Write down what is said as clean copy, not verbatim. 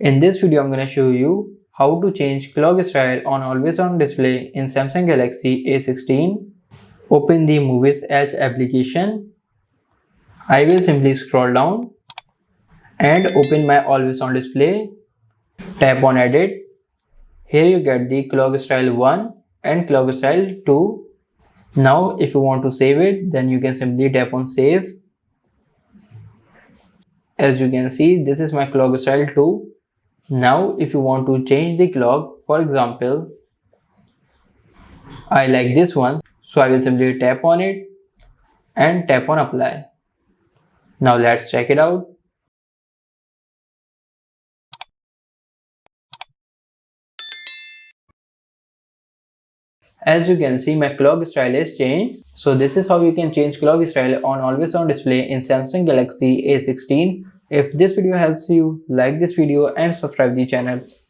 In this video, I'm going to show you how to change clock style on always on display in Samsung Galaxy A16. Open the Movies Edge application. I will simply scroll down and open my always on display. Tap on edit. Here you get the clock style 1 and clock style 2. Now if you want to save it, then you can simply tap on save. As you can see, this is my clock style 2. Now if you want to change the clock, for example, I like this one, so I will simply tap on it and tap on apply. Now let's check it out. As you can see, my clock style is changed. So this is how you can change clock style on always on display in Samsung Galaxy A16. If this video helps you, like this video and subscribe the channel.